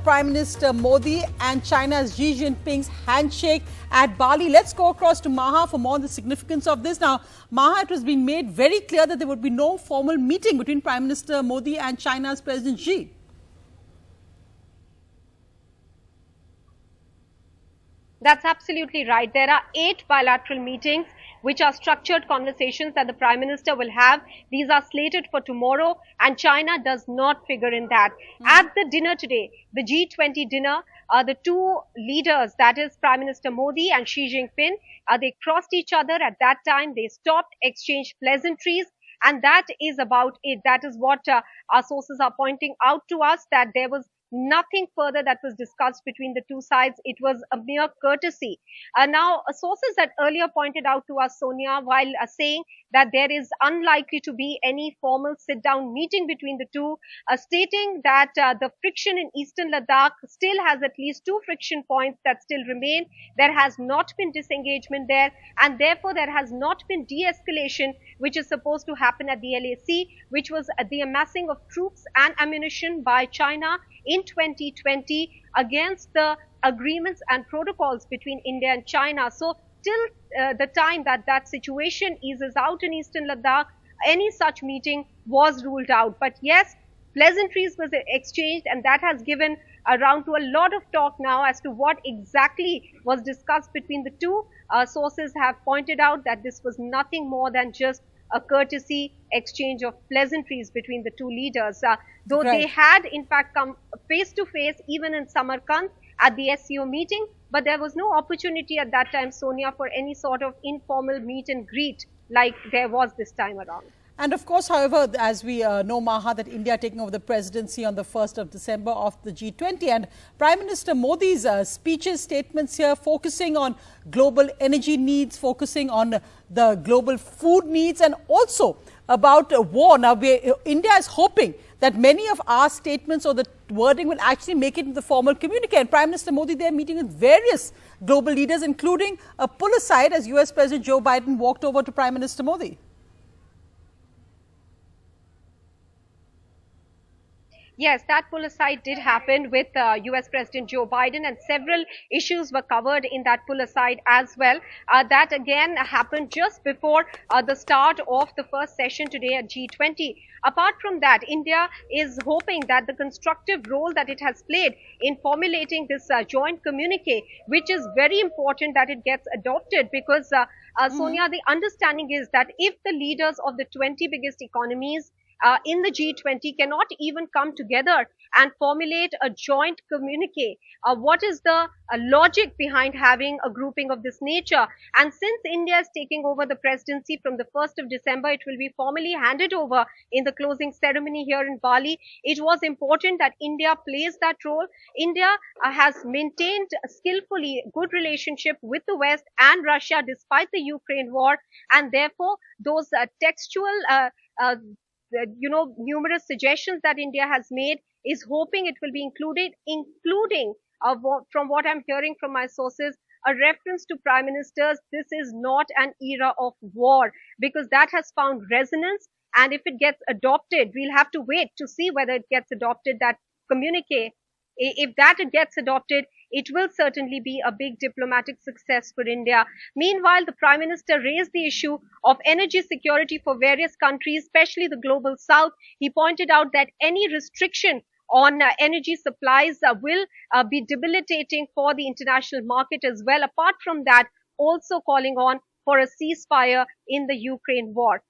Prime Minister Modi and China's Xi Jinping's handshake at Bali. Let's go across to Maha for more on the significance of this. Now, Maha, it was being made very clear that there would be no formal meeting between Prime Minister Modi and China's President Xi. That's absolutely right. There are 8 bilateral meetings which are structured conversations that the Prime Minister will have. These are slated for tomorrow, and China does not figure in that. At the dinner today, the G20 dinner, the two leaders, that is Prime Minister Modi and Xi Jinping, they crossed each other at that time. They stopped, exchanged pleasantries, and that is about it. That is what our sources are pointing out to us, that there was nothing further that was discussed between the two sides. It was a mere courtesy. Now, sources that earlier pointed out to us, Sonia, while saying that there is unlikely to be any formal sit-down meeting between the two, stating that the friction in eastern Ladakh still has at least 2 friction points that still remain. There has not been disengagement there, and therefore there has not been de-escalation, which is supposed to happen at the LAC, which was the amassing of troops and ammunition by China in 2020 against the agreements and protocols between India and China. So till the time that that situation eases out in eastern Ladakh, any such meeting was ruled out. But yes, pleasantries was exchanged, and that has given around to a lot of talk now as to what exactly was discussed between the two. Sources have pointed out that this was nothing more than just a courtesy exchange of pleasantries between the two leaders. Though they had in fact come face to face even in Samarkand at the SCO meeting, but there was no opportunity at that time, Sonia, for any sort of informal meet and greet like there was this time around. And of course, however, as we know, Maha, that India taking over the presidency on the 1st of December of the G20, and Prime Minister Modi's speeches, statements here focusing on global energy needs, focusing on the global food needs, and also about war. Now, India is hoping that many of our statements or the wording will actually make it into the formal communique. And Prime Minister Modi there meeting with various global leaders, including a pull aside as US President Joe Biden walked over to Prime Minister Modi. Yes, that pull aside did happen with US President Joe Biden, and several issues were covered in that pull aside as well. That again happened just before the start of the first session today at G20. Apart from that, India is hoping that the constructive role that it has played in formulating this joint communique, which is very important that it gets adopted, because Sonia, the understanding is that if the leaders of the 20 biggest economies in the G20 cannot even come together and formulate a joint communique, what is the logic behind having a grouping of this nature? And since India is taking over the presidency from the 1st of December, it will be formally handed over in the closing ceremony here in Bali. It was important that India plays that role. India has maintained a skillfully good relationship with the West and Russia despite the Ukraine war, and therefore those textual numerous suggestions that India has made is hoping it will be included, including from what I'm hearing from my sources, a reference to prime ministers. This is not an era of war, because that has found resonance. And if it gets adopted, we'll have to wait to see whether it gets adopted, that communique. If that gets adopted, it will certainly be a big diplomatic success for India. Meanwhile, the Prime Minister raised the issue of energy security for various countries, especially the global south. He pointed out that any restriction on energy supplies will be debilitating for the international market as well. Apart from that, also calling on for a ceasefire in the Ukraine war.